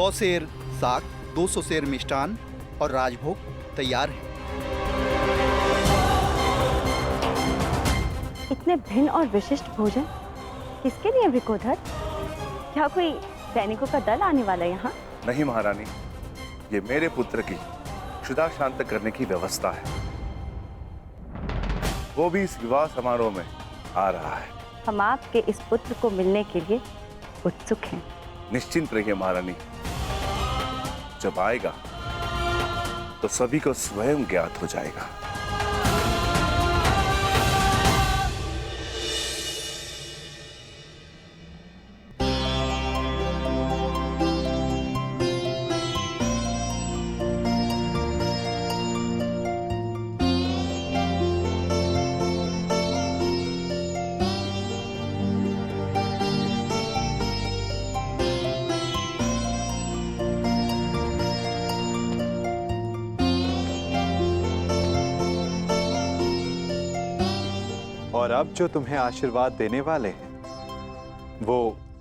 100 सेर साग, 200 सेर मिष्टान और राजभोग तैयार है। इतने भिन्न और विशिष्ट भोजन किसके लिए विकोधर? क्या कोई सैनिकों का दल आने वाला है यहाँ? नहीं महारानी, ये मेरे पुत्र की क्षुधा शांत करने की व्यवस्था है। वो भी इस विवाह समारोह में आ रहा है। हम आपके इस पुत्र को मिलने के लिए उत्सुक हैं। निश्चिंत रहिए महारानी, जब आएगा तो सभी को स्वयं ज्ञात हो जाएगा। और अब जो तुम्हें आशीर्वाद देने वाले हैं वो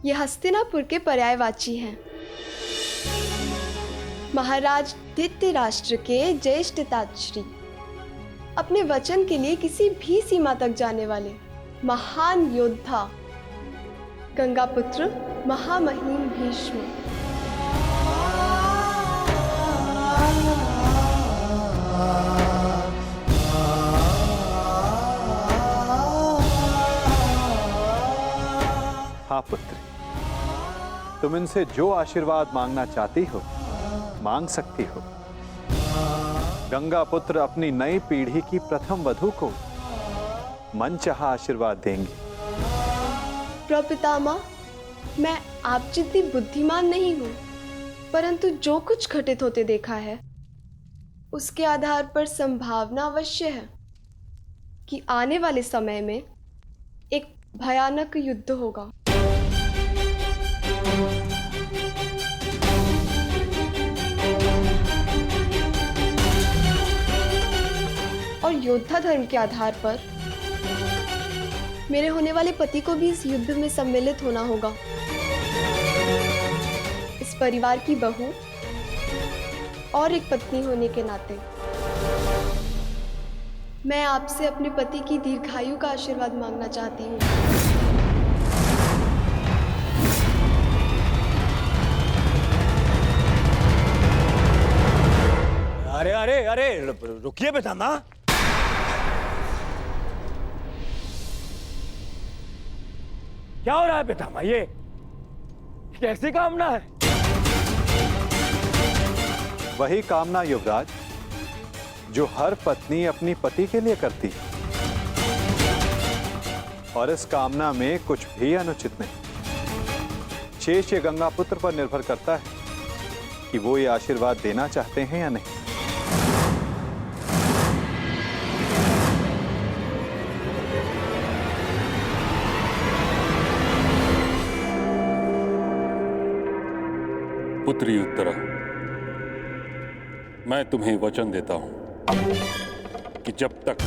ये हस्तिनापुर के पर्यायवाची हैं। महाराज धृतराष्ट्र के ज्येष्ठताश्री, अपने वचन के लिए किसी भी सीमा तक जाने वाले महान योद्धा, गंगापुत्र महामहिम भीष्म। हाँ पुत्र, तुम इनसे जो आशीर्वाद मांगना चाहती हो मांग सकती हो। गंगा पुत्र अपनी नई पीढ़ी की प्रथम वधू को मनचाहा आशीर्वाद देंगे। प्रपितामह, मैं आप जितनी बुद्धिमान नहीं हूँ, परंतु जो कुछ घटित होते देखा है उसके आधार पर संभावना अवश्य है कि आने वाले समय में एक भयानक युद्ध होगा। और योद्धा धर्म के आधार पर मेरे होने वाले पति को भी इस युद्ध में सम्मिलित होना होगा। इस परिवार की बहू और एक पत्नी होने के नाते मैं आपसे अपने पति की दीर्घायु का आशीर्वाद मांगना चाहती हूँ। अरे अरे अरे रुकिए पितामह। क्या हो रहा है पितामह? ये कैसी कामना है? वही कामना युवराज जो हर पत्नी अपनी पति के लिए करती है, और इस कामना में कुछ भी अनुचित नहीं। शेष ये गंगा पुत्र पर निर्भर करता है कि वो ये आशीर्वाद देना चाहते हैं या नहीं। पुत्री उत्तरा, मैं तुम्हें वचन देता हूं कि जब तक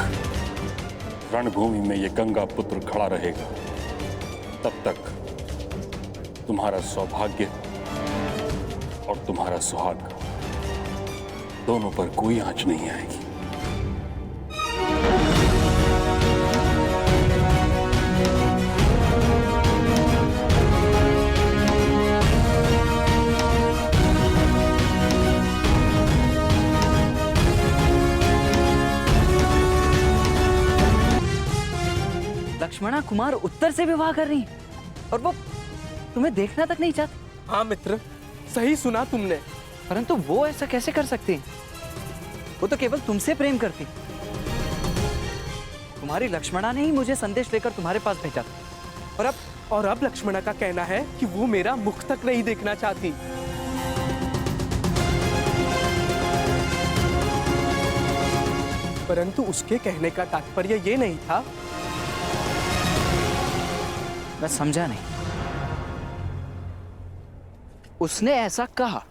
रणभूमि में ये गंगा पुत्र खड़ा रहेगा तब तक तुम्हारा सौभाग्य और तुम्हारा सुहाग दोनों पर कोई आंच नहीं आएगी। लक्ष्मणा कुमार उत्तर से विवाह कर रही है और वो तुम्हें देखना तक नहीं चाहती। हाँ मित्र, सही सुना तुमने। परंतु वो ऐसा कैसे कर सकती हैं? वो तो केवल तुमसे प्रेम करती। तुम्हारी लक्ष्मणा ने ही मुझे संदेश लेकर तुम्हारे पास भेजा था। और अब लक्ष्मणा का कहना है कि वो मेरा मुख तक नहीं देखना चाहती। परंतु उसके कहने का तात्पर्य ये नहीं था। मैं समझा नहीं। उसने ऐसा कहा,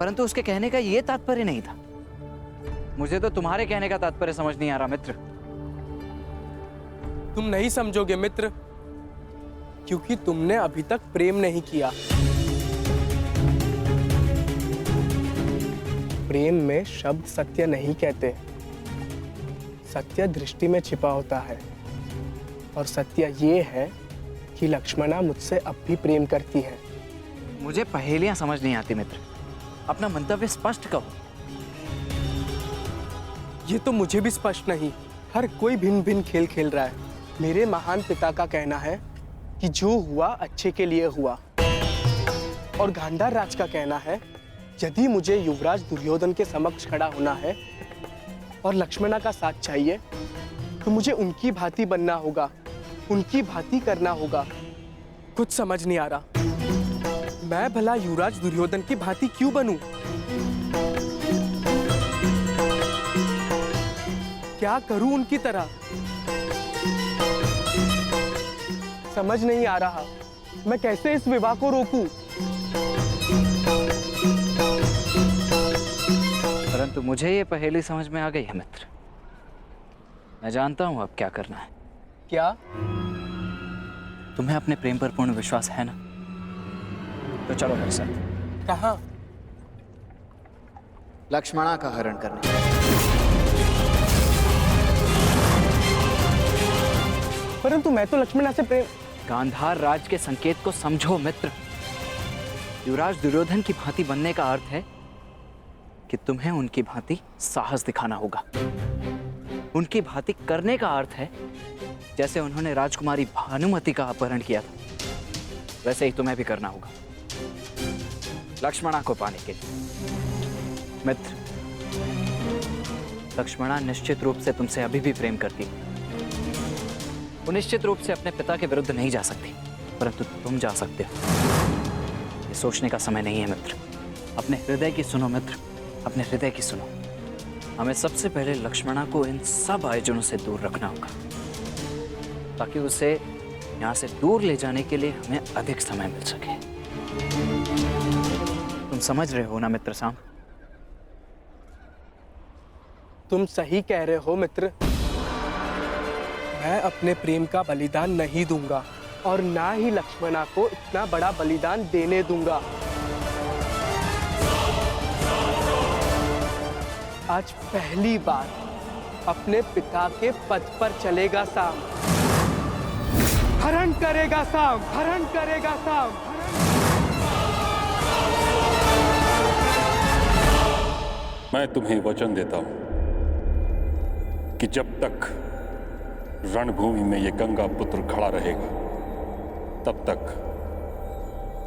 परंतु उसके कहने का यह तात्पर्य नहीं था। मुझे तो तुम्हारे कहने का तात्पर्य समझ नहीं आ रहा मित्र। तुम नहीं समझोगे मित्र, क्योंकि तुमने अभी तक प्रेम नहीं किया। प्रेम में शब्द सत्य नहीं कहते। सत्य दृष्टि में छिपा होता है, और सत्य ये है कि लक्ष्मणा मुझसे अब भी प्रेम करती है। मुझे पहेलियां समझ नहीं आती मित्र, अपना मंतव्य स्पष्ट कहो। ये तो मुझे भी स्पष्ट नहीं, हर कोई भिन्न भिन्न खेल खेल रहा है। मेरे महान पिता का कहना है कि जो हुआ अच्छे के लिए हुआ, और गांधार राज का कहना है यदि मुझे युवराज दुर्योधन के समक्ष खड़ा होना है और लक्ष्मणा का साथ चाहिए तो मुझे उनकी भांति बनना होगा, उनकी भांति करना होगा। कुछ समझ नहीं आ रहा, मैं भला युवराज दुर्योधन की भांति क्यों बनूं? क्या करूं उनकी तरह? समझ नहीं आ रहा, मैं कैसे इस विवाह को रोकूं? परंतु मुझे ये पहेली समझ में आ गई है मित्र। मैं जानता हूं अब क्या करना है। क्या? तुम्हें अपने प्रेम पर पूर्ण विश्वास है ना? तो चलो मेरे साथ। कहां? लक्ष्मणा का हरण करने। परंतु मैं तो लक्ष्मणा से प्रेम। गांधार राज के संकेत को समझो मित्र। युवराज दुर्योधन की भांति बनने का अर्थ है कि तुम्हें उनकी भांति साहस दिखाना होगा। उनकी भांति करने का अर्थ है जैसे उन्होंने राजकुमारी भानुमति का अपहरण किया था, वैसे ही तुम्हें भी करना होगा लक्ष्मणा को पाने के लिए। मित्र, लक्ष्मणा निश्चित रूप से तुमसे अभी भी प्रेम करती है। वो निश्चित रूप से अपने पिता के विरुद्ध नहीं जा सकती, परंतु तुम जा सकते हो। ये सोचने का समय नहीं है मित्र। अपने हृदय की सुनो मित्र, अपने हृदय की सुनो। हमें सबसे पहले लक्ष्मणा को इन सब आयोजनों से दूर रखना होगा, ताकि उसे यहाँ से दूर ले जाने के लिए हमें अधिक समय मिल सके। तुम समझ रहे हो ना मित्र साम? तुम सही कह रहे हो मित्र। मैं अपने प्रेम का बलिदान नहीं दूंगा, और ना ही लक्ष्मणा को इतना बड़ा बलिदान देने दूंगा। आज पहली बार अपने पिता के पद पर चलेगा साम। हरण करेगा साम, हरण करेगा साम। मैं तुम्हें वचन देता हूं कि जब तक रणभूमि में ये गंगा पुत्र खड़ा रहेगा, तब तक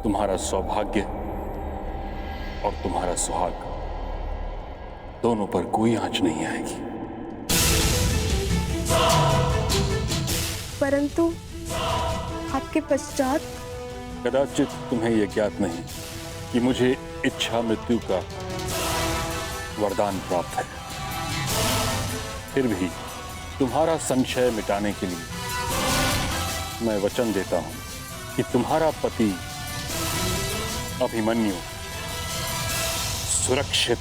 तुम्हारा सौभाग्य और तुम्हारा सुहाग दोनों पर कोई आंच नहीं आएगी। परंतु आपके पश्चात कदाचित तुम्हें यह ज्ञात नहीं कि मुझे इच्छा मृत्यु का वरदान प्राप्त है। फिर भी तुम्हारा संशय मिटाने के लिए मैं वचन देता हूं कि तुम्हारा पति अभिमन्यु सुरक्षित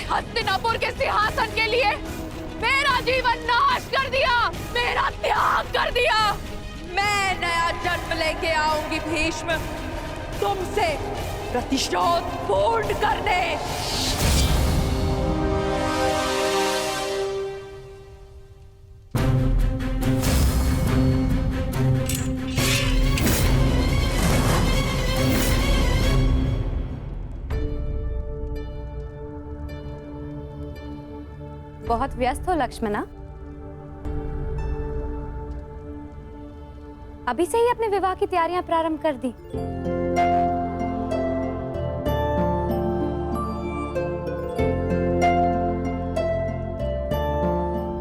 हस्तिनापुर के सिंहासन के लिए मेरा जीवन नाश कर दिया, मेरा त्याग कर दिया। मैं नया जन्म लेके आऊंगी भीष्म, तुमसे प्रतिशोध पूर्ण करने। बहुत व्यस्त हो लक्ष्मणा? अभी से ही अपने विवाह की तैयारियां प्रारंभ कर दी।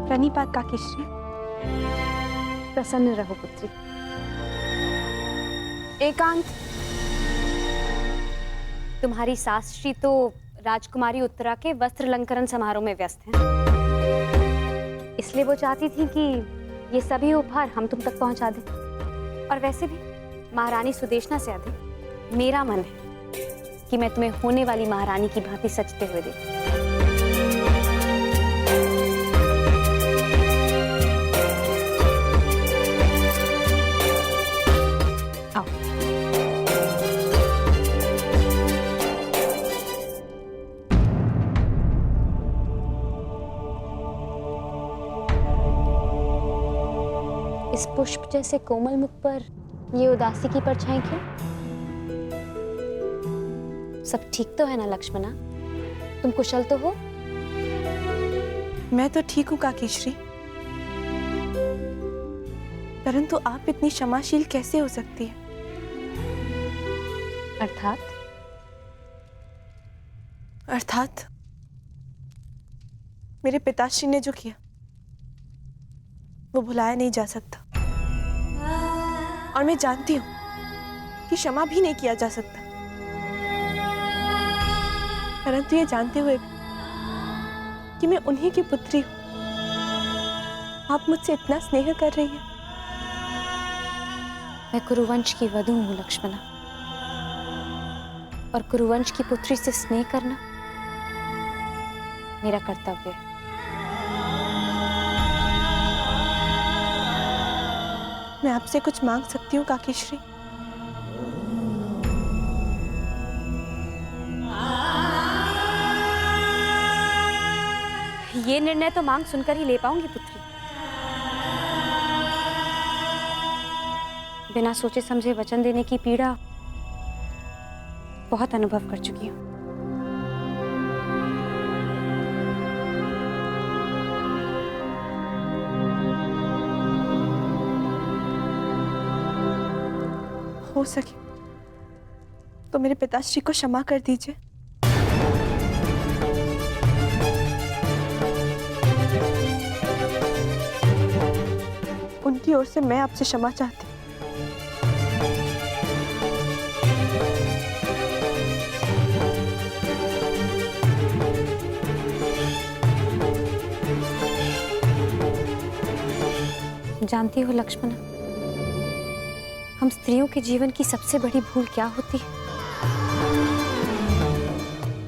प्रणिपात काकीश्री, प्रसन्न रहो पुत्री। एकांत, तुम्हारी सास श्री तो राजकुमारी उत्तरा के वस्त्र अलंकरण समारोह में व्यस्त हैं। इसलिए वो चाहती थी कि ये सभी उपहार हम तुम तक पहुंचा दें। और वैसे भी महारानी सुदेशना से अधिक मेरा मन है कि मैं तुम्हें होने वाली महारानी की भांति सजते हुए देखूं। आओ। इस पुष्प जैसे कोमल मुख पर ये उदासी की परछाई क्यों? सब ठीक तो है ना लक्ष्मणा? तुम कुशल तो हो? मैं तो ठीक हूँ काकीश्री, परंतु आप इतनी क्षमाशील कैसे हो सकती है? अर्थात मेरे पिताश्री ने जो किया वो भुलाया नहीं जा सकता, और मैं जानती हूँ कि क्षमा भी नहीं किया जा सकता। परंतु ये जानते हुए कि मैं उन्हीं की पुत्री हूँ, आप मुझसे इतना स्नेह कर रही हैं। मैं कुरुवंश की वधू हूँ लक्ष्मणा, और कुरुवंश की पुत्री से स्नेह करना मेरा कर्तव्य है। मैं आपसे कुछ मांग सकती हूँ काकीश्री? ये निर्णय तो मांग सुनकर ही ले पाऊंगी पुत्री। बिना सोचे समझे वचन देने की पीड़ा बहुत अनुभव कर चुकी हूँ। हो सके तो मेरे पिताश्री को क्षमा कर दीजिए। उनकी ओर से मैं आपसे क्षमा चाहती हूँ। जानती हो लक्ष्मणा, हम स्त्रियों के जीवन की सबसे बड़ी भूल क्या होती है?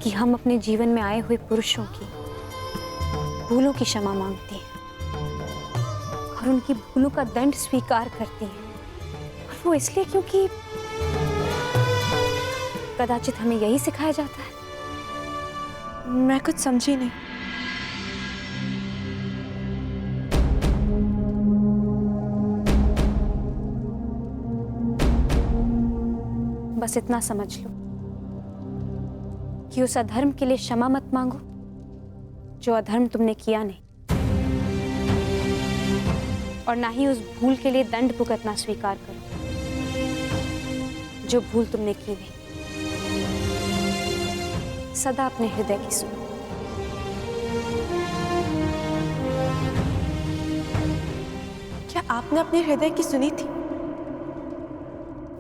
कि हम अपने जीवन में आए हुए पुरुषों की भूलों की क्षमा मांगती हैं और उनकी भूलों का दंड स्वीकार करती हैं। और वो इसलिए क्योंकि कदाचित हमें यही सिखाया जाता है। मैं कुछ समझी नहीं। बस इतना समझ लो कि उस अधर्म के लिए क्षमा मत मांगो जो अधर्म तुमने किया नहीं, और ना ही उस भूल के लिए दंड भुगतना स्वीकार करो जो भूल तुमने की नहीं। सदा अपने हृदय की सुनो। क्या आपने अपने हृदय की सुनी थी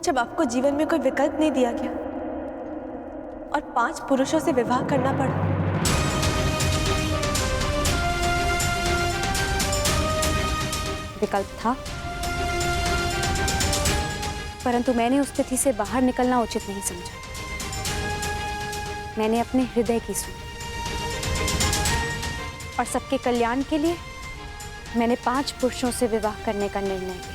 जब आपको जीवन में कोई विकल्प नहीं दिया गया और 5 पुरुषों से विवाह करना पड़ा? विकल्प था, परंतु मैंने उस स्थिति से बाहर निकलना उचित नहीं समझा। मैंने अपने हृदय की सुनी और सबके कल्याण के लिए मैंने 5 पुरुषों से विवाह करने का निर्णय लिया।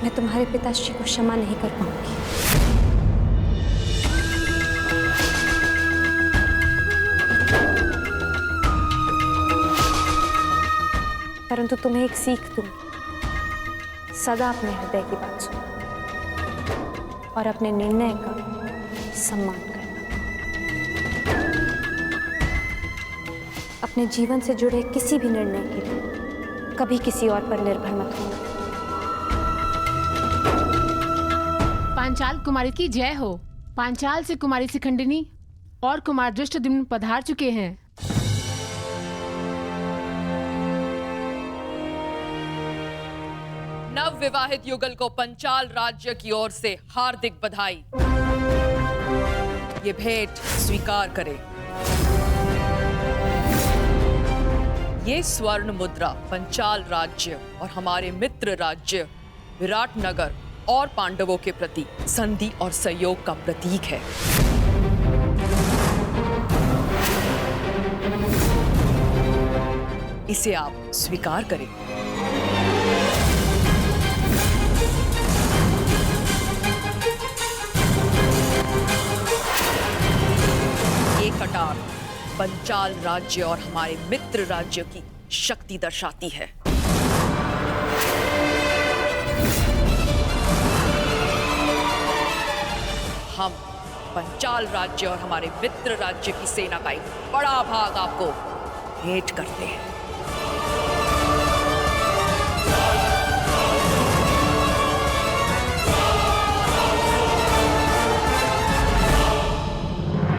मैं तुम्हारे पिताश्री को क्षमा नहीं कर पाऊंगी। परंतु तुम्हें एक सीख दूंगी, सदा अपने हृदय की बात सुनो और अपने निर्णय का सम्मान करना। अपने जीवन से जुड़े किसी भी निर्णय के लिए कभी किसी और पर निर्भर मत होना। पांचाल कुमारी की जय हो। पांचाल से कुमारी शिखंडिनी और कुमार दृष्टद्युम्न पधार चुके हैं। नवविवाहित युगल को पंचाल राज्य की ओर से हार्दिक बधाई। ये भेंट स्वीकार करें। ये स्वर्ण मुद्रा पंचाल राज्य और हमारे मित्र राज्य विराटनगर और पांडवों के प्रति संधि और सहयोग का प्रतीक है। इसे आप स्वीकार करें। ये कटार पंचाल राज्य और हमारे मित्र राज्य की शक्ति दर्शाती है। हम पंचाल राज्य और हमारे मित्र राज्य की सेना का एक बड़ा भाग आपको भेंट करते हैं।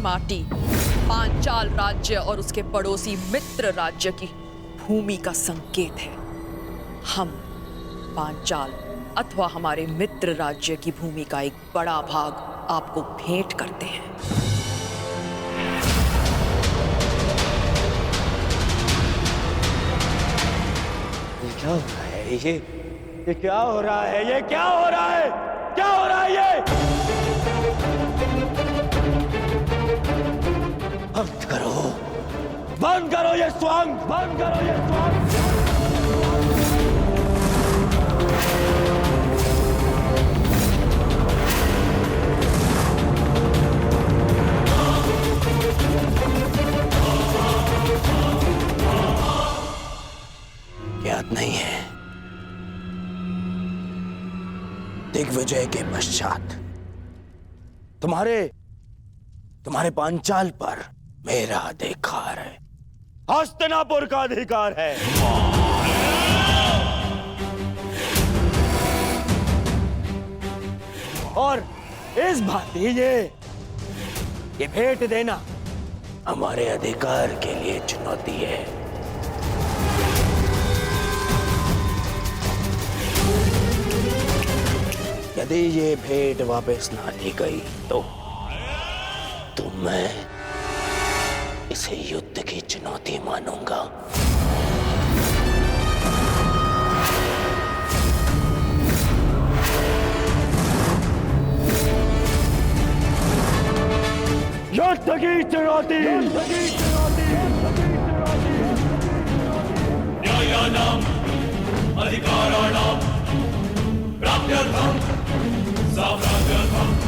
माटी पांचाल राज्य और उसके पड़ोसी मित्र राज्य की भूमि का संकेत है। हम पांचाल अथवा हमारे मित्र राज्य की भूमि का एक बड़ा भाग आपको भेंट करते हैं। ये क्या हो रहा है? ये क्या हो रहा है? ये क्या हो रहा है? क्या हो रहा है ये? बंद करो, बंद करो ये स्वांग, बंद करो ये स्वांग। याद नहीं है, दिग्विजय के पश्चात तुम्हारे पांचाल पर मेरा अधिकार है। हस्तिनापुर का अधिकार है। और इस भांति ये भेंट देना हमारे अधिकार के लिए चुनौती है। यदि ये भेंट वापस ना ली गई तो मैं इसे युद्ध की चुनौती मानूंगा। युद्ध की चुनौती। न्यायानाम अधिकाराणाम प्राप्त्यर्थम साम्राज्यर्थम।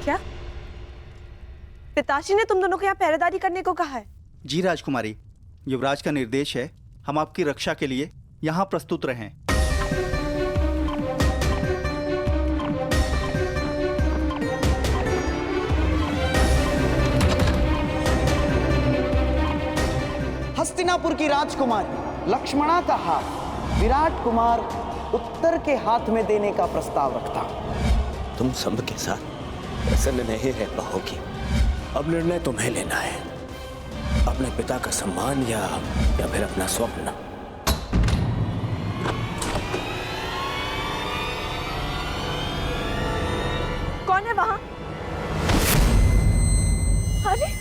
क्या पिताजी ने तुम दोनों को यहाँ पहरेदारी करने को कहा है? जी राजकुमारी, युवराज का निर्देश है, हम आपकी रक्षा के लिए यहाँ प्रस्तुत रहें। हस्तिनापुर की राजकुमारी लक्ष्मणा का हाथ विराट कुमार उत्तर के हाथ में देने का प्रस्ताव रखता। तुम सब के साथ प्रसन्न नहीं रह पाओगी। अब निर्णय तुम्हें लेना है, अपने पिता का सम्मान या फिर अपना स्वप्न। कौन है वहां? अरे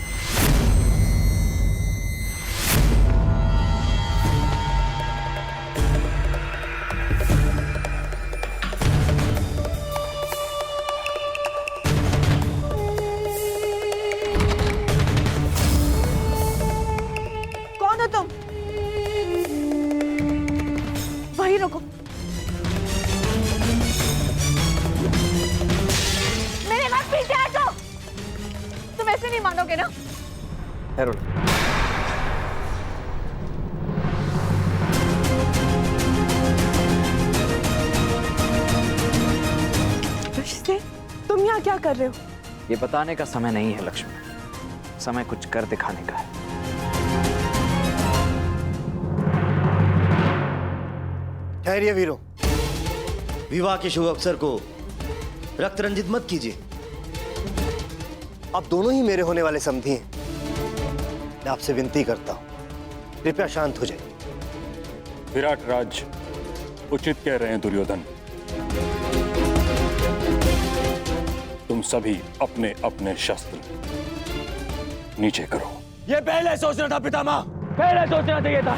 तुम वहीं रुको। मेरे मत पीछे हटो। तुम ऐसे नहीं मानोगे ना? तुम यहाँ क्या कर रहे हो? ये बताने का समय नहीं है लक्ष्मण, समय कुछ कर दिखाने का है। ठहरिए वीरों, विवाह के शुभ अवसर को रक्त रंजित मत कीजिए। आप दोनों ही मेरे होने वाले समधी हैं। मैं आपसे विनती करता हूं, कृपया शांत हो जाइए। विराट राज उचित कह रहे हैं दुर्योधन। तुम सभी अपने अपने शस्त्र नीचे करो। ये पहले सोचना था पितामह, पहले सोचना चाहिए था।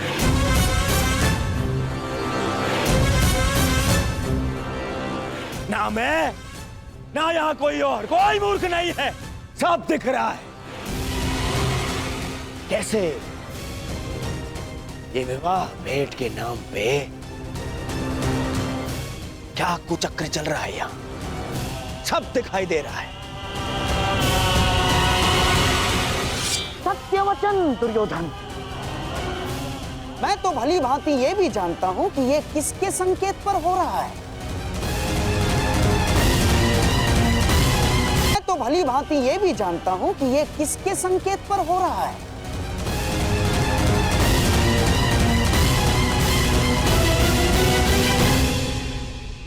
ना मैं, ना यहां कोई मूर्ख नहीं है, सब दिख रहा है। कैसे ये विवाह भेंट के नाम पे क्या कुचक्र चल रहा है यहां, सब दिखाई दे रहा है। सत्यवचन दुर्योधन, मैं तो भली भांति ये भी जानता हूं कि ये किसके संकेत पर हो रहा है। मैं तो भली भांति ये भी जानता हूं कि ये किसके संकेत पर हो रहा है।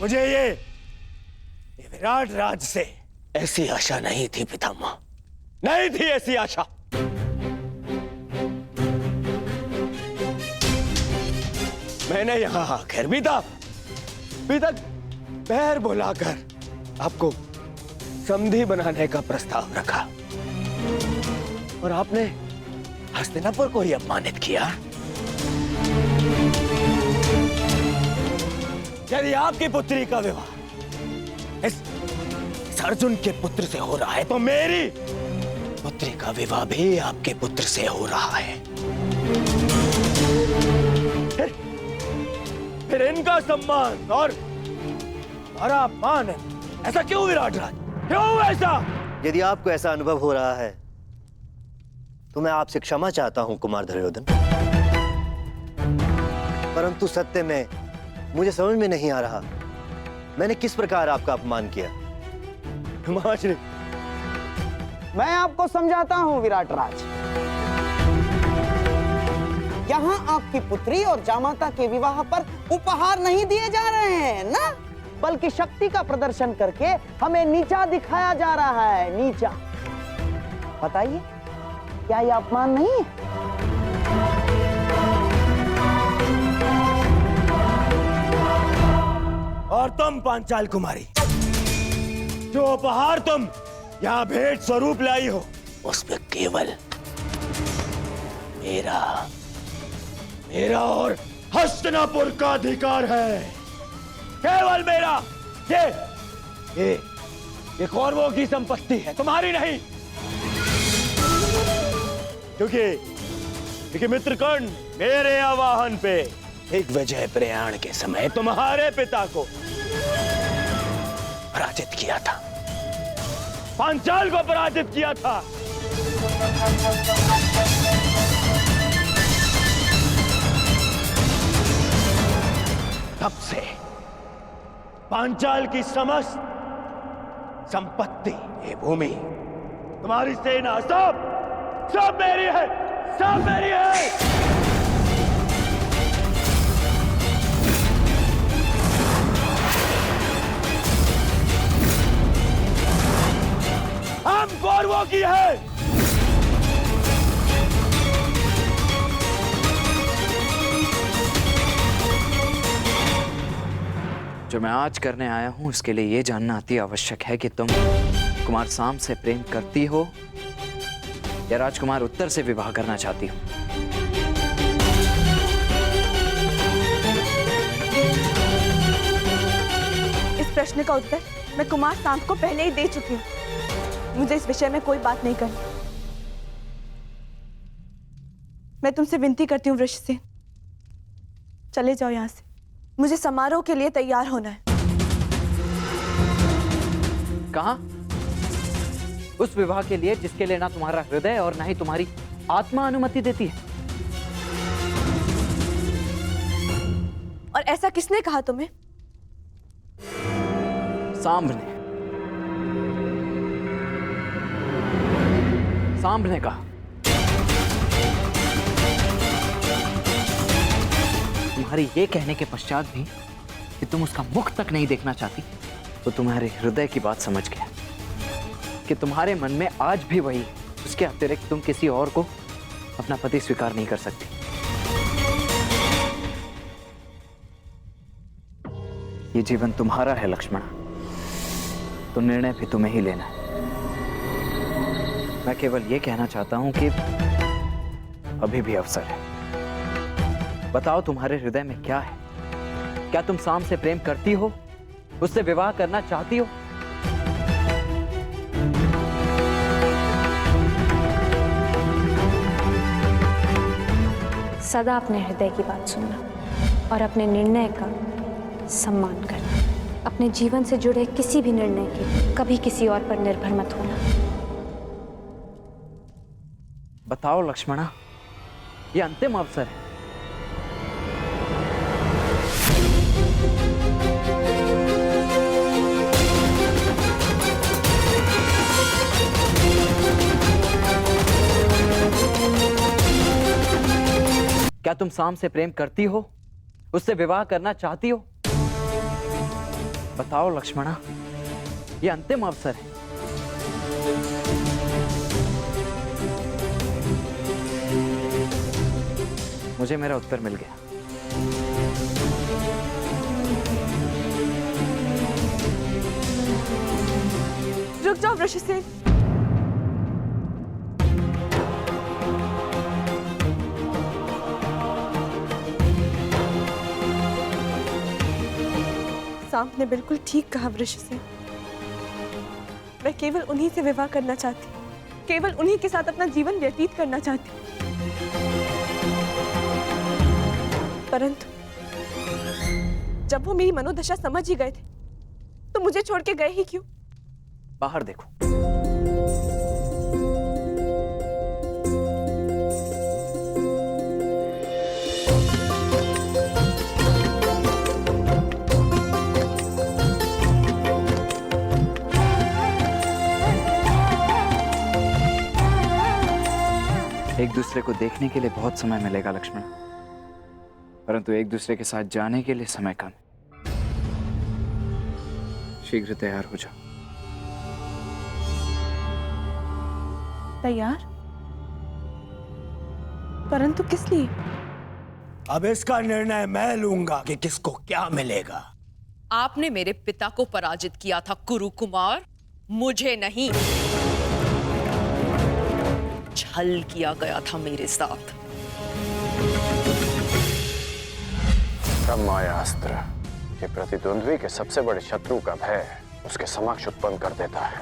मुझे ये विराट राज से ऐसी आशा नहीं थी पितामह, नहीं थी ऐसी आशा। मैंने यहां आकर भी तक पैर बुलाकर आपको समधी बनाने का प्रस्ताव रखा और आपने हस्तिनापुर को ही अपमानित किया। यदि आपकी पुत्री का विवाह इस अर्जुन के पुत्र से हो रहा है तो मेरी पुत्री का विवाह भी आपके पुत्र से हो रहा है। फिर इनका सम्मान और हमारा अपमान है, ऐसा क्यों विराट राज, क्यों ऐसा? यदि आपको ऐसा अनुभव हो रहा है तो मैं आपसे क्षमा चाहता हूं कुमार दुर्योधन, परंतु सत्य में मुझे समझ में नहीं आ रहा मैंने किस प्रकार आपका अपमान किया। मैं आपको समझाता हूं विराट राज। यहाँ आपकी पुत्री और जामाता के विवाह पर उपहार नहीं दिए जा रहे हैं ना, बल्कि शक्ति का प्रदर्शन करके हमें नीचा दिखाया जा रहा है, नीचा। बताइए, क्या यह अपमान नहीं है? और तुम पांचाल कुमारी, जो उपहार तुम यहाँ भेंट स्वरूप लाई हो, उसमें केवल मेरा और हस्तिनापुर का अधिकार है, केवल मेरा। ये कौरवों की संपत्ति है, तुम्हारी नहीं। क्योंकि मित्रकर्ण मेरे आवाहन पे एक विजय प्रयाण के समय तुम्हारे पिता को पराजित किया था, पांचाल को पराजित किया था। तब से पांचाल की समस्त संपत्ति, ये भूमि, तुम्हारी सेना, सब मेरी है, सब मेरी है। हम कौरवों की है। जो मैं आज करने आया हूं उसके लिए यह जानना अति आवश्यक है कि तुम कुमार साम से प्रेम करती हो या राजकुमार उत्तर से विवाह करना चाहती हो। इस प्रश्न का उत्तर मैं कुमार सांब को पहले ही दे चुकी हूँ। मुझे इस विषय में कोई बात नहीं करनी। मैं तुमसे विनती करती हूँ वृषसेन, चले जाओ यहाँ से। मुझे समारोह के लिए तैयार होना है। कहाँ? उस विवाह के लिए जिसके लिए ना तुम्हारा हृदय और ना ही तुम्हारी आत्मा अनुमति देती है। और ऐसा किसने कहा तुम्हें? सांब ने। सांभ ने कहा, तुम्हारे ये कहने के पश्चात भी कि तुम उसका मुख तक नहीं देखना चाहती, तो तुम्हारे हृदय की बात समझ गया कि तुम्हारे मन में आज भी वही, उसके अतिरिक्त तुम किसी और को अपना पति स्वीकार नहीं कर सकती। ये जीवन तुम्हारा है लक्ष्मण, तो निर्णय भी तुम्हें ही लेना है। मैं केवल ये कहना चाहता हूं कि अभी भी अवसर है। बताओ तुम्हारे हृदय में क्या है? क्या तुम साम से प्रेम करती हो, उससे विवाह करना चाहती हो? सदा अपने हृदय की बात सुनना और अपने निर्णय का सम्मान करना। अपने जीवन से जुड़े किसी भी निर्णय के कभी किसी और पर निर्भर मत होना। बताओ लक्ष्मणा, ये अंतिम अवसर है। क्या तुम साम से प्रेम करती हो, उससे विवाह करना चाहती हो? बताओ लक्ष्मणा, ये अंतिम अवसर है। मुझे मेरा उत्तर मिल गया। रुक जाओ ऋषिसेन। सांप ने बिल्कुल ठीक कहा ऋषिसेन। मैं केवल उन्हीं से विवाह करना चाहती, केवल उन्हीं के साथ अपना जीवन व्यतीत करना चाहती। परंतु जब वो मेरी मनोदशा समझ ही गए थे, तो मुझे छोड़ के गए ही क्यों? बाहर देखो। एक दूसरे को देखने के लिए बहुत समय मिलेगा लक्ष्मण, परंतु एक दूसरे के साथ जाने के लिए समय कम। शीघ्र तैयार हो जाओ। तैयार? परंतु किस लिए? अब इसका निर्णय मैं लूंगा कि किसको क्या मिलेगा। आपने मेरे पिता को पराजित किया था कुरु कुमार, मुझे नहीं। छल किया गया था मेरे साथ। ब्रह्मास्त्र के प्रतिद्वंद्वी के सबसे बड़े शत्रु का भय उसके समक्ष उत्पन्न कर देता है।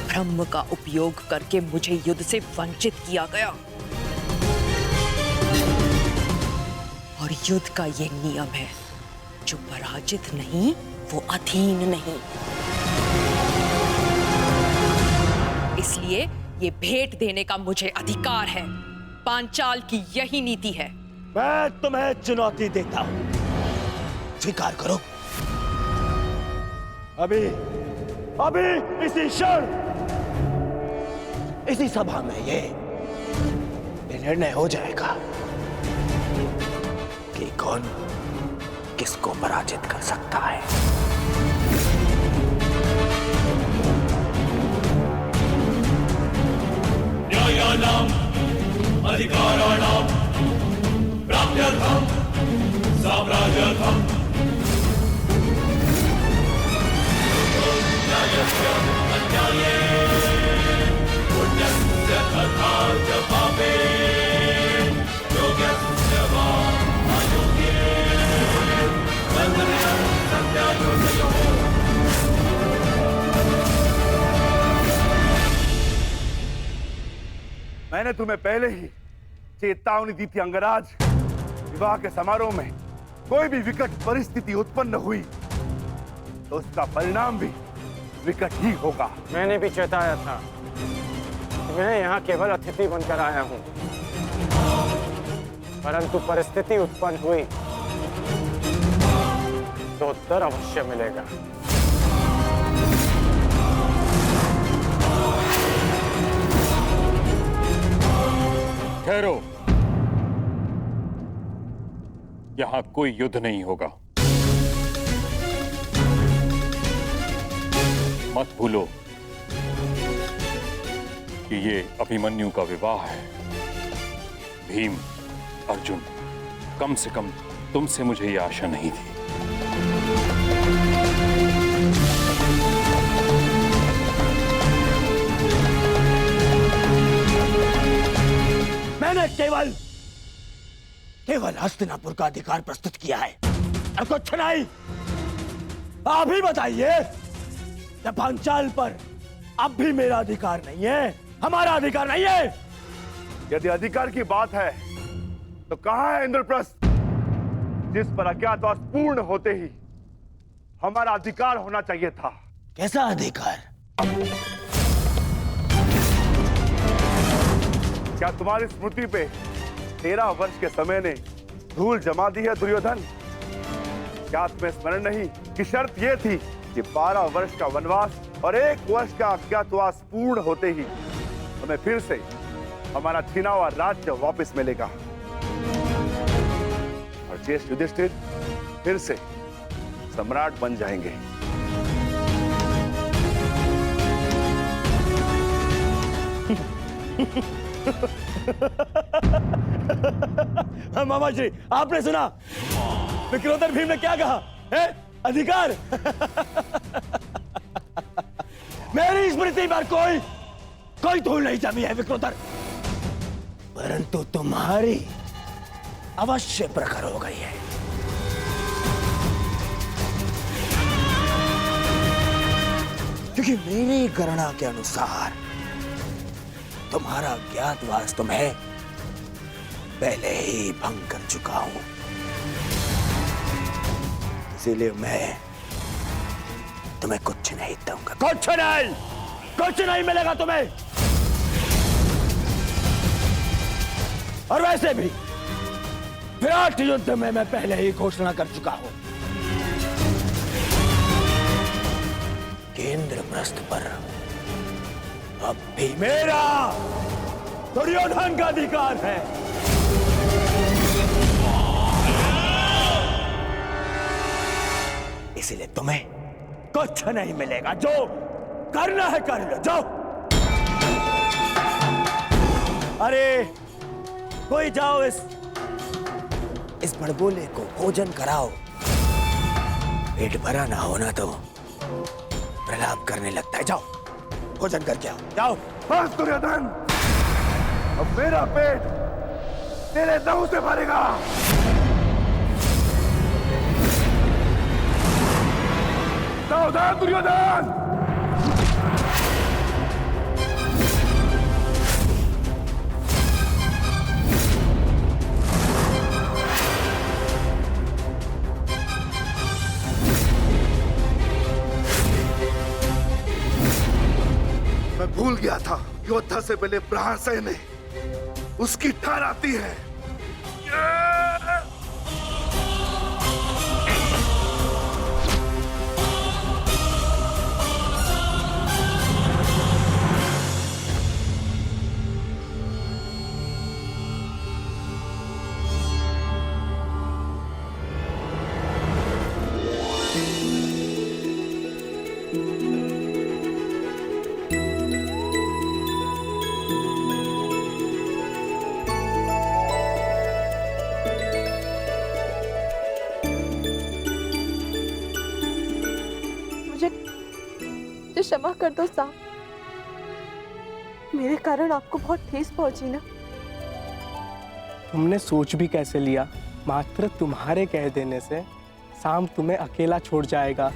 ब्रह्म का उपयोग करके मुझे युद्ध से वंचित किया गया, और युद्ध का ये नियम है, जो पराजित नहीं वो अधीन नहीं। इसलिए ये भेंट देने का मुझे अधिकार है। पांचाल की यही नीति है। मैं तुम्हें चुनौती देता हूं, स्वीकार करो। अभी इसी क्षण इसी सभा में ये निर्णय हो जाएगा कि कौन किसको पराजित कर सकता है। न्यायानां अधिकाराणां प्राप्त्यर्थं साम्राज्यर्थं न्यायस्य अन्याये पुण्यस्य तथा च पापे योग्यस्य वा अयोग्ये बन्धनं सत्यायोगयोः। मैंने तुम्हें पहले ही चेतावनी दी थी अंगराज, विवाह के समारोह में कोई भी विकट परिस्थिति उत्पन्न हुई तो उसका परिणाम भी विकट ही होगा। मैंने भी चेताया था कि मैं यहाँ केवल अतिथि बनकर आया हूँ, परंतु परिस्थिति उत्पन्न हुई तो उत्तर अवश्य मिलेगा। ठहरो। यहां कोई युद्ध नहीं होगा। मत भूलो कि ये अभिमन्यु का विवाह है। भीम, अर्जुन, कम से कम तुमसे मुझे ये आशा नहीं थी। मैंने केवल हस्तिनापुर का अधिकार प्रस्तुत किया है और कुछ नहीं। आप ही बताइए, जब पांचाल पर अब भी मेरा अधिकार नहीं है, हमारा अधिकार नहीं है। यदि अधिकार की बात है तो कहां है इंद्रप्रस्थ, जिस पर अज्ञातवास पूर्ण होते ही हमारा अधिकार होना चाहिए था? कैसा अधिकार? क्या तुम्हारी स्मृति पे 13 वर्ष के समय ने धूल जमा दी है दुर्योधन? क्या तुम्हें स्मरण नहीं कि शर्त यह थी कि 12 वर्ष का वनवास और 1 वर्ष का अज्ञातवास पूर्ण होते ही हमें फिर से हमारा छीना हुआ राज्य वापस मिलेगा और ज्येष्ठ युधिष्ठिर फिर से सम्राट बन जाएंगे। मामा जी, आपने सुना विक्रोधर भीम ने क्या कहा है? अधिकार। मेरी स्मृति पर कोई धूल नहीं जमी है विक्रोधर, परंतु तुम्हारी अवश्य प्रखर हो गई है। क्योंकि मेरी गणना के अनुसार तुम्हारा ज्ञातवास तुम्हें पहले ही भंग कर चुका हूं, इसीलिए मैं तुम्हें कुछ नहीं दूंगा। कुछ नहीं मिलेगा तुम्हें। और वैसे भी विराट युद्ध में मैं पहले ही घोषणा कर चुका हूं कि इंद्रप्रस्थ पर अब भी मेरा दुर्योधन का अधिकार है। इसलिए तुम्हें कुछ नहीं मिलेगा। जो करना है कर लो, जाओ। अरे कोई जाओ, इस बड़बोले को भोजन कराओ। पेट भरा ना होना तो प्रलाप करने लगता है। जाओ भोजन करके आओ, जाओ। बस दुर्योधन, अब मेरा पेट तेरे लहू से भरेगा। सावधान दुर्योधन। मैं भूल गया था, योद्धा से पहले प्रहार सहने उसकी ठार आती है। क्षमा कर दो साहब, मेरे कारण आपको बहुत ठेस पहुंची ना। तुमने सोच भी कैसे लिया? मात्र तुम्हारे कह देने से शाम तुम्हें अकेला छोड़ जाएगा।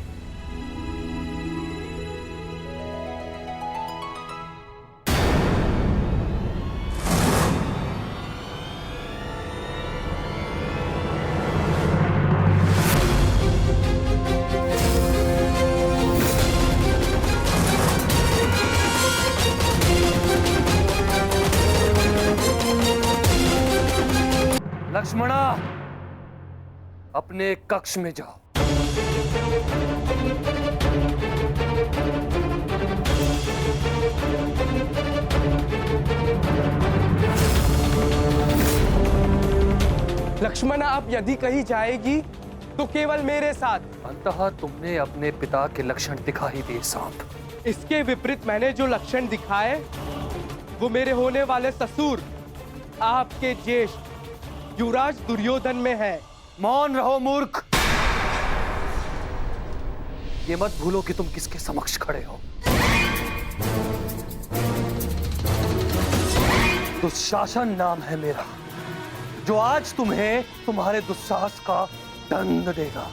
लक्ष्मणा, अपने कक्ष में जाओ। लक्ष्मण, आप यदि कहीं जाएगी तो केवल मेरे साथ। अंततः तुमने अपने पिता के लक्षण दिखा ही दिए सांप। इसके विपरीत मैंने जो लक्षण दिखाए वो मेरे होने वाले ससुर, आपके ज्येष्ठ युवराज दुर्योधन में है। मौन रहो मूर्ख। ये मत भूलो कि तुम किसके समक्ष खड़े हो। दुशासन नाम है मेरा, जो आज तुम्हें तुम्हारे दुस्साहस का दंड देगा।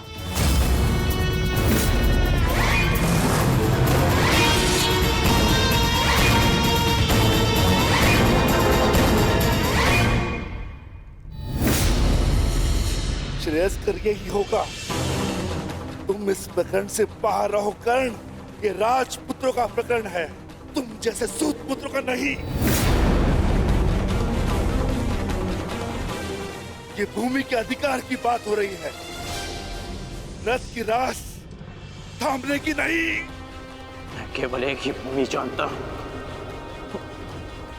श्रेयस्कर यही होगा। तुम इस प्रकरण से बाहर रहो कर्ण। ये राजपुत्रों का प्रकरण है, तुम जैसे सूत पुत्रों का नहीं। ये भूमि के अधिकार की बात हो रही है, रथ की रास थामने की नहीं। मैं केवल एक ही भूमि जानता हूं,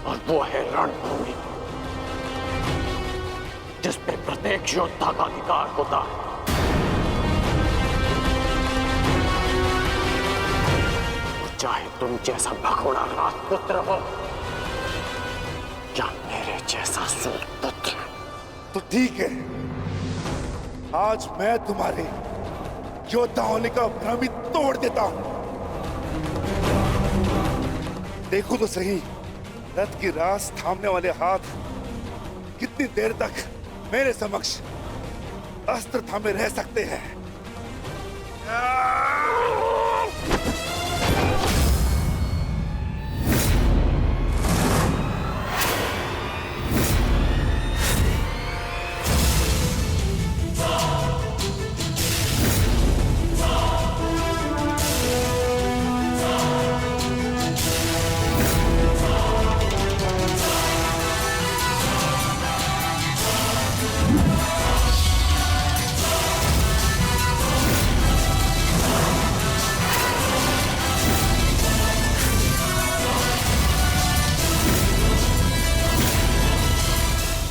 और वो है रणभूमि, जिस पे प्रत्येक योद्धा का अधिकार होता है। चाहे तुम जैसा भगोड़ा राजपुत्र हो या मेरे जैसा सूत पुत्र। तो ठीक है, आज मैं तुम्हारे योद्धा होने का भ्रम ही तोड़ देता हूं। देखो तो सही, रथ की रास थामने वाले हाथ कितनी देर तक मेरे समक्ष अस्त्र थामे रह सकते हैं।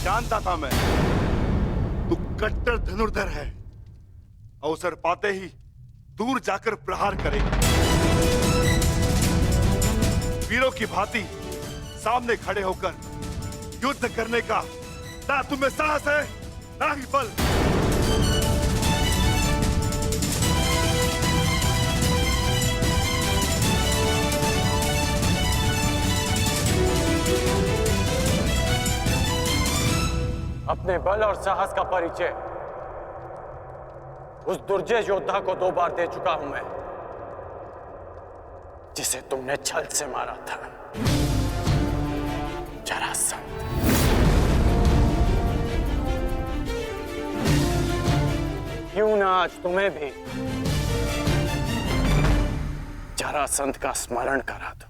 जानता था मैं तू कट्टर धनुर्धर है, अवसर पाते ही दूर जाकर प्रहार करेगा। वीरों की भांति सामने खड़े होकर युद्ध करने का ना तुम्हें साहस है ना ही बल। अपने बल और साहस का परिचय उस दुर्जय योद्धा को 2 बार दे चुका हूं मैं, जिसे तुमने छल से मारा था, जरासंध। क्यों ना आज तुम्हें भी जरासंध का स्मरण करा दूं।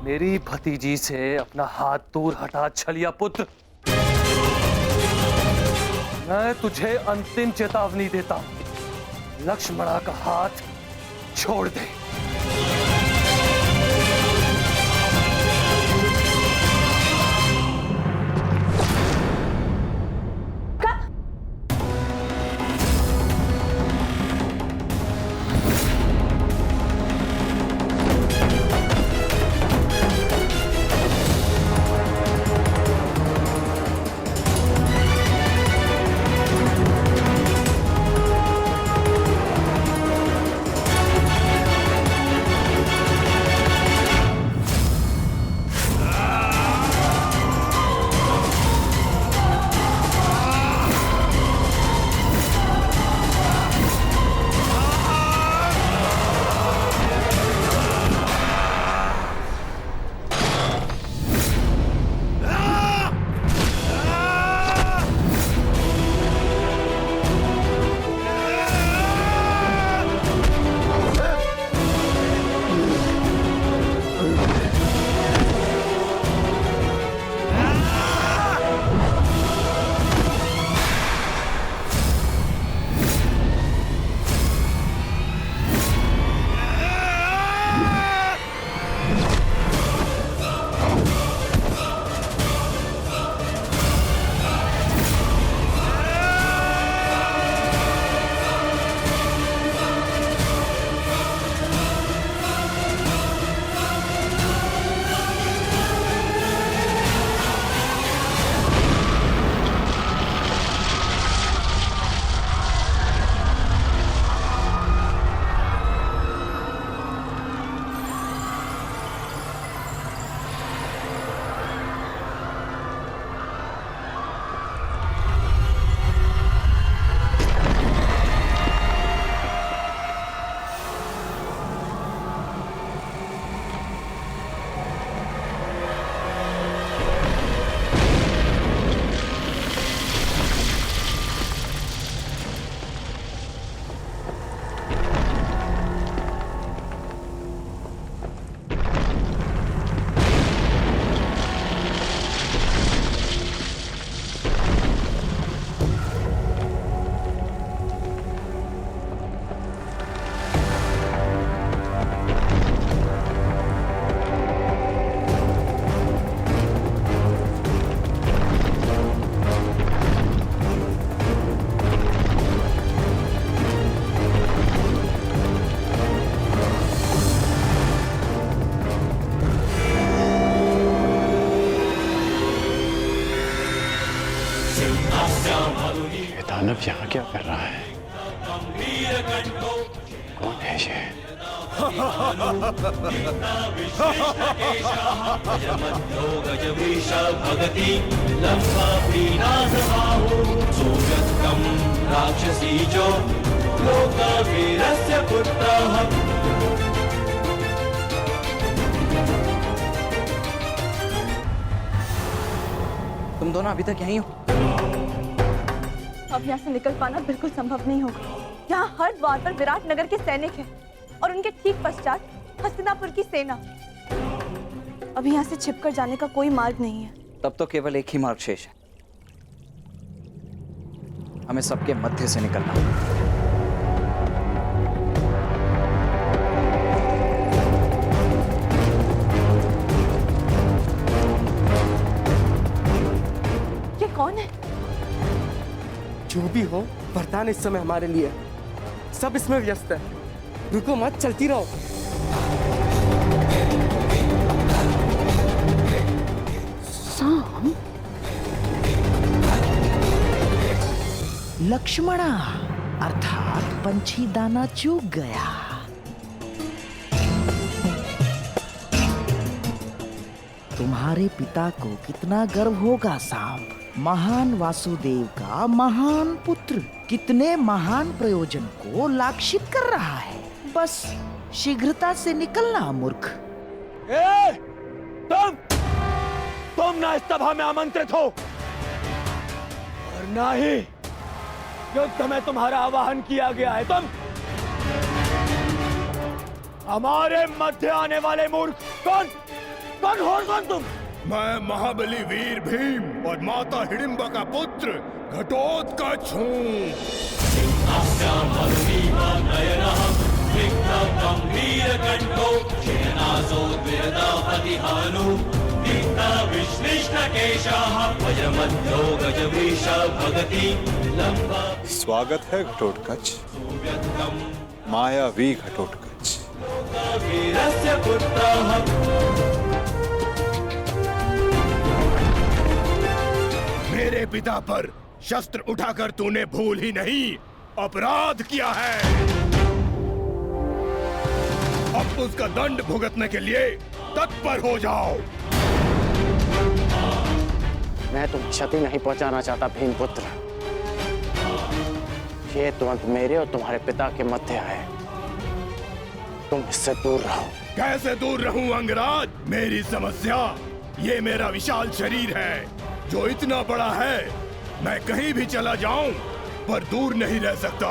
मेरी भतीजी से अपना हाथ दूर हटा छलिया पुत्र। मैं तुझे अंतिम चेतावनी देता हूं, लक्ष्मणा का हाथ छोड़ दे। दानव यहाँ क्या कर रहा है? कौन है ये? राक्षसी जो लोकवीरस्य पुत्रः। तुम दोनों अभी तक यहीं हो? अब यहाँ से निकल पाना बिल्कुल संभव नहीं होगा। यहाँ हर द्वार पर विराट नगर के सैनिक हैं और उनके ठीक पश्चात हस्तिनापुर की सेना। अब यहाँ से छिपकर जाने का कोई मार्ग नहीं है। तब तो केवल एक ही मार्ग शेष है, हमें सबके मध्य से निकलना होगा। ये कौन है? जो भी हो, वरदान इस समय हमारे लिए है। सब इसमें व्यस्त है। रुको मत, चलती रहो। साम, लक्ष्मणा अर्थात पंछी दाना चूक गया। तुम्हारे पिता को कितना गर्व होगा सांप, महान वासुदेव का महान पुत्र कितने महान प्रयोजन को लाक्षित कर रहा है। बस शीघ्रता से निकलना मूर्ख। तुम ना इस सभा में आमंत्रित हो और ना ही युद्ध में तुम्हारा आवाहन किया गया है। तुम हमारे मध्य आने वाले मूर्ख। कौन हो तुम? मैं महाबली वीर भीम और माता हिडिंबा का पुत्र घटोत्कच हूँ। स्वागत है घटोत्कच, मायावी घटोत्कच। मेरे पिता पर शस्त्र उठाकर तूने भूल ही नहीं अपराध किया है। अब उसका दंड भुगतने के लिए तत्पर हो जाओ। मैं तुम्हें क्षति नहीं पहुंचाना चाहता भीमपुत्र। ये तुरंत मेरे और तुम्हारे पिता के मध्य है। तुम इससे दूर रहो। कैसे दूर रहूं अंगराज? मेरी समस्या ये मेरा विशाल शरीर है जो इतना बड़ा है मैं कहीं भी चला जाऊं पर दूर नहीं रह सकता।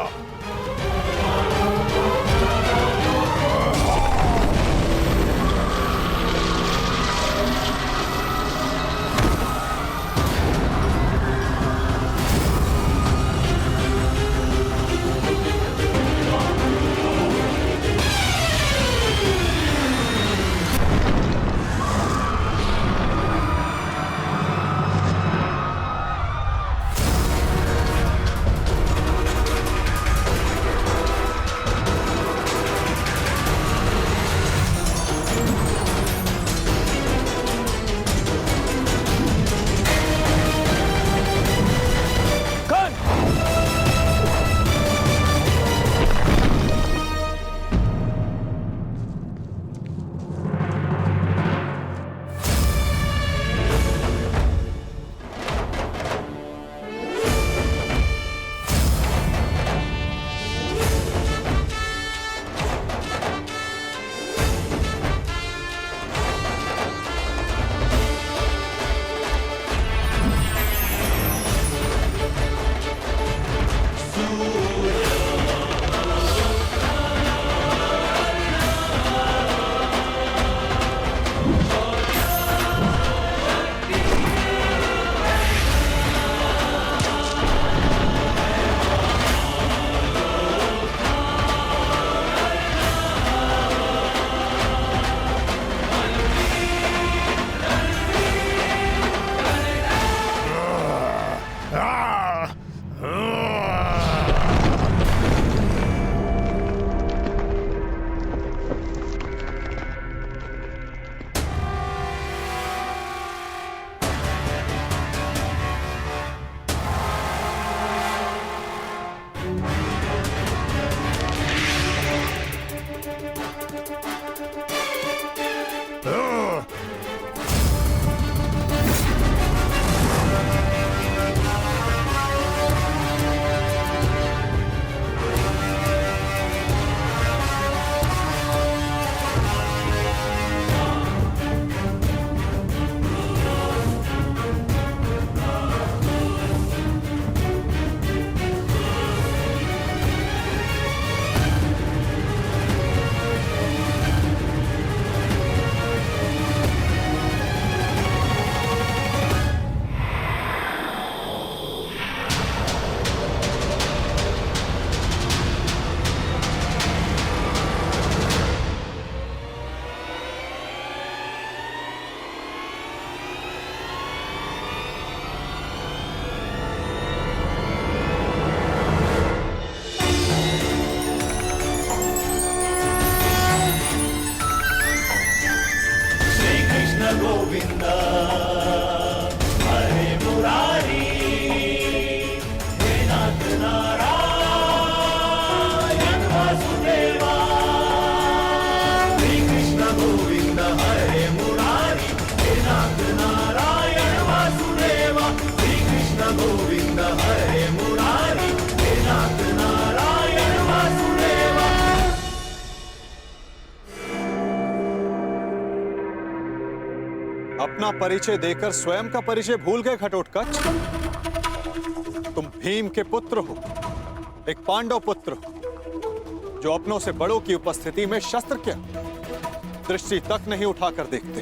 अपना परिचय देकर स्वयं का परिचय भूल गए घटोत्कच? तुम भीम के पुत्र हो, एक पांडव पुत्र हो, जो अपनों से बड़ों की उपस्थिति में शस्त्र क्या दृष्टि तक नहीं उठाकर देखते।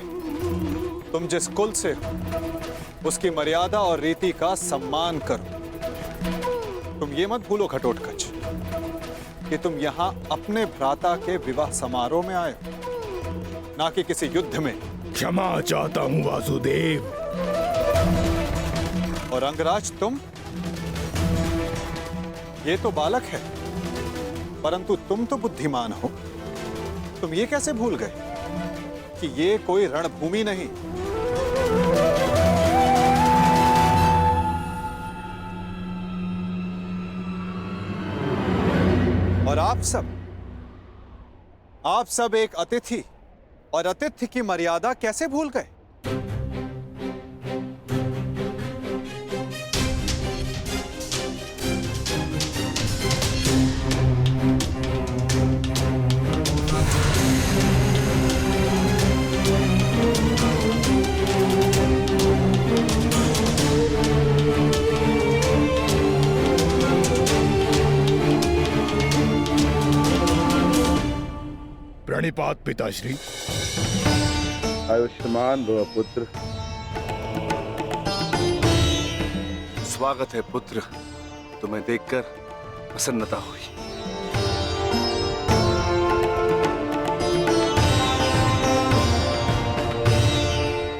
तुम जिस कुल से हो, उसकी मर्यादा और रीति का सम्मान करो। तुम ये मत भूलो घटोत्कच कि तुम यहां अपने भ्राता के विवाह समारोह में आए हो, ना कि किसी युद्ध में। क्षमा चाहता हूं वासुदेव। और अंगराज तुम, ये तो बालक है, परंतु तुम तो बुद्धिमान हो। तुम ये कैसे भूल गए कि ये कोई रणभूमि नहीं, और आप सब एक अतिथि और अतिथि की मर्यादा कैसे भूल गए? प्रणिपात पिताश्री। आयुष्मान भव पुत्र। स्वागत है पुत्र, तुम्हें देखकर प्रसन्नता हुई।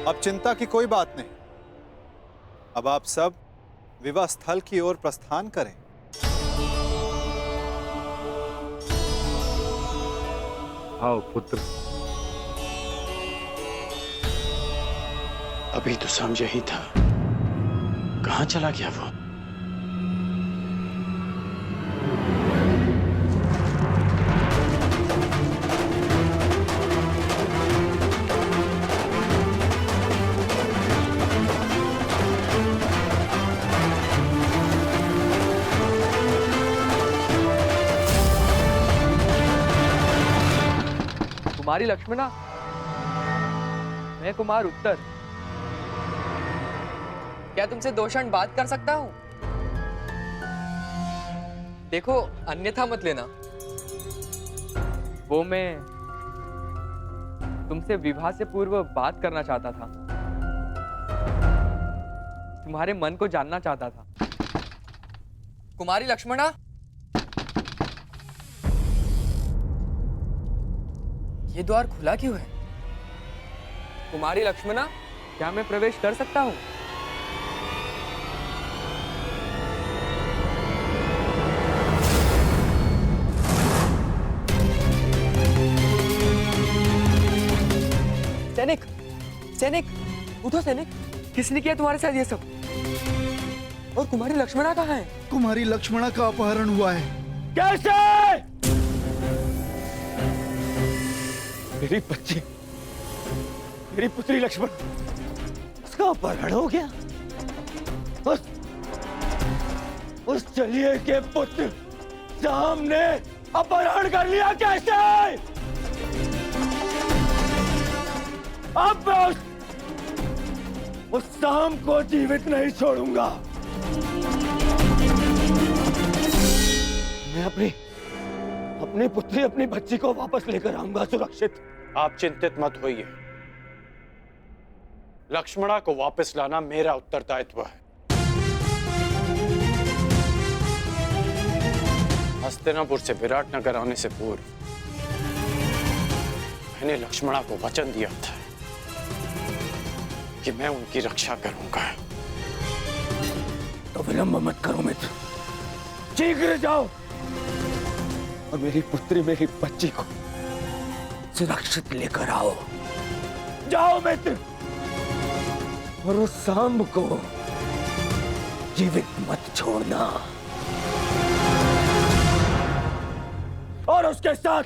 अब चिंता की कोई बात नहीं। अब आप सब विवाह स्थल की ओर प्रस्थान करें। आओ पुत्र। अभी तो समझ ही था, कहां चला गया वो? कुमारी लक्ष्मणा, मैं कुमार उत्तर। क्या तुमसे दो क्षण बात कर सकता हूं? देखो, अन्यथा मत लेना। वो मैं तुमसे विवाह से पूर्व बात करना चाहता था, तुम्हारे मन को जानना चाहता था। कुमारी लक्ष्मणा, ये द्वार खुला क्यों है? कुमारी लक्ष्मणा, क्या मैं प्रवेश कर सकता हूं? सैनिक, सैनिक, उठो सैनिक। किसने किया तुम्हारे साथ ये सब? और कुमारी लक्ष्मणा कहाँ है? कुमारी लक्ष्मणा का अपहरण हुआ है। कैसे? मेरी बच्ची, मेरी पुत्री लक्ष्मण, उसका अपहरण हो गया। उस चलिए के पुत्र सामने अपहरण कर लिया। कैसे? अब मैं उस शाम को जीवित नहीं छोड़ूंगा। मैं अपनी पुत्री, अपनी बच्ची को वापस लेकर आऊंगा सुरक्षित। आप चिंतित मत होइए, लक्ष्मणा को वापस लाना मेरा उत्तरदायित्व है। हस्तिनापुर से विराटनगर आने से पूर्व मैंने लक्ष्मणा को वचन दिया था कि मैं उनकी रक्षा करूंगा। तो विलंब मत करो मित्र, शीघ्र जाओ और मेरी पुत्री, मेरी बच्ची को सुरक्षित लेकर आओ। जाओ मित्र, और उस सांब को जीवित मत छोड़ना। और उसके साथ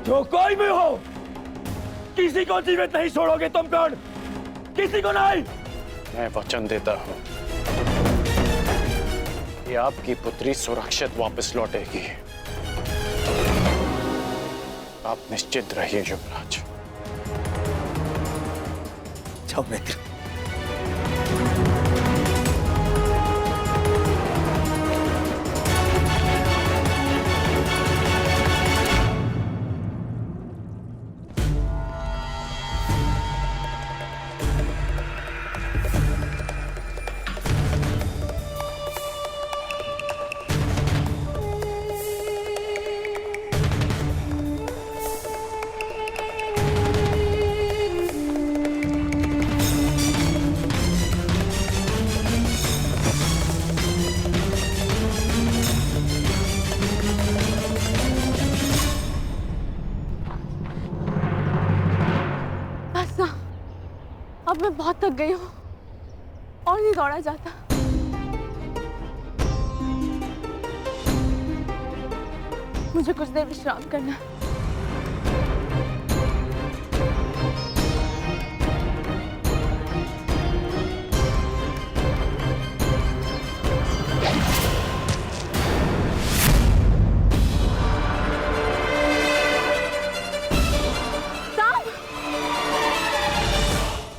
जो कोई भी हो, किसी को जीवित नहीं छोड़ोगे तुम। कौन? किसी को नहीं। मैं वचन देता हूं कि आपकी पुत्री सुरक्षित वापस लौटेगी। आप निश्चित रहिए युवराज। जाओ मित्र। अब मैं बहुत थक गई हूँ और नहीं दौड़ा जाता। मुझे कुछ देर विश्राम करना है।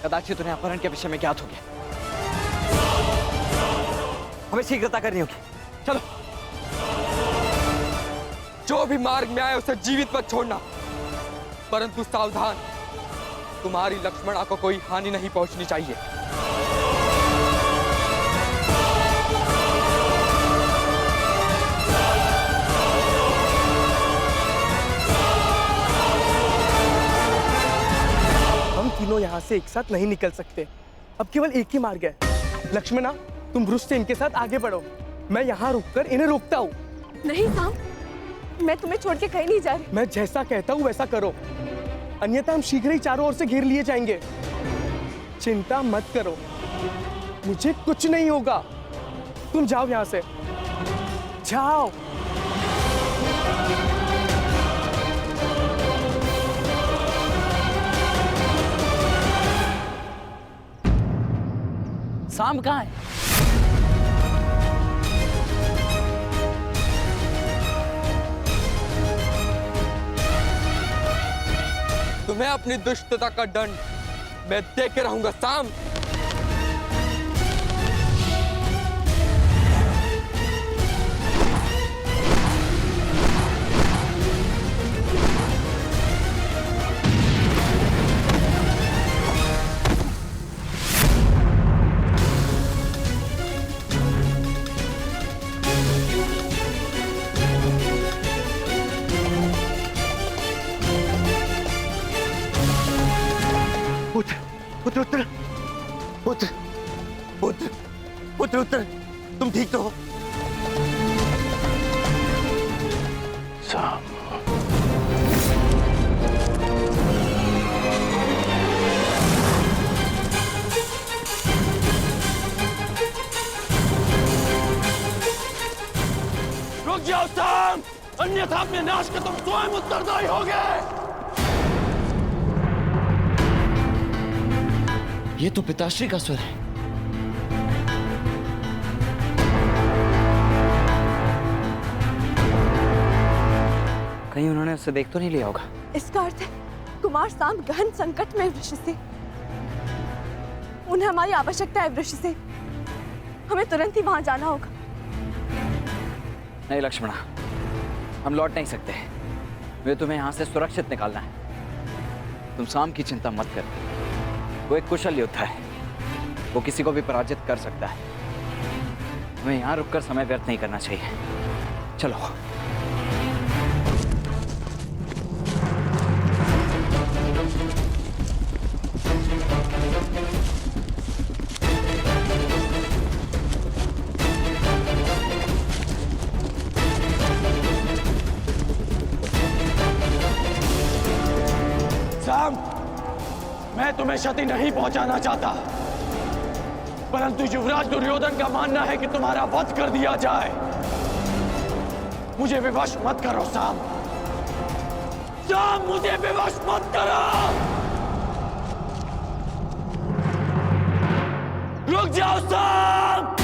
कदाचित उन्हें अपहरण के विषय में ज्ञात हो गया। हमें शीघ्रता करनी होगी। चलो। जो भी मार्ग में आए उसे जीवित मत छोड़ना, परंतु सावधान, तुम्हारी लक्ष्मणा को कोई हानि नहीं पहुंचनी चाहिए। हम तीनों यहाँ से एक साथ नहीं निकल सकते। अब केवल एक ही मार्ग है। लक्ष्मणा, तुम ब्रुश से इनके साथ आगे बढ़ो, मैं यहाँ रुककर इन्हें रोकता हूँ। नहीं साम, मैं तुम्हें छोड़ के कहीं नहीं जा रही। मैं जैसा कहता हूँ वैसा करो, अन्यथा हम शीघ्र ही चारों ओर से घेर लिए जाएंगे। चिंता मत करो, मुझे कुछ नहीं होगा। तुम जाओ यहाँ से, जाओ। साम कहाँ है? तुम्हें अपनी दुष्टता का दंड मैं दे के रहूंगा साम। पुत्र उत्तर, पुत्र पुत्र पुत्र उत्तर, तुम ठीक तो हो? साम, रुक जाओ साम, अन्यथा अपने नाश के तुम स्वयं उत्तरदायी होगे। ये तो पिताश्री का स्वर है। कहीं उन्होंने उसे देख तो नहीं लिया होगा। इसका अर्थ है कुमार साम गहन संकट में वृक्ष से। उन्हें हमारी आवश्यकता है वृक्ष से। हमें तुरंत ही वहां जाना होगा। नहीं लक्ष्मणा, हम लौट नहीं सकते। वे तुम्हें यहाँ से सुरक्षित निकालना है। तुम साम की चिंता मत कर। वो एक कुशल योद्धा है, वो किसी को भी पराजित कर सकता है। हमें यहाँ रुककर समय व्यर्थ नहीं करना चाहिए। चलो। साम, मैं तुम्हें क्षति नहीं पहुंचाना चाहता, परंतु युवराज दुर्योधन का मानना है कि तुम्हारा वध कर दिया जाए। मुझे विवश मत करो साम, साम मुझे विवश मत करो। रुक जाओ साम।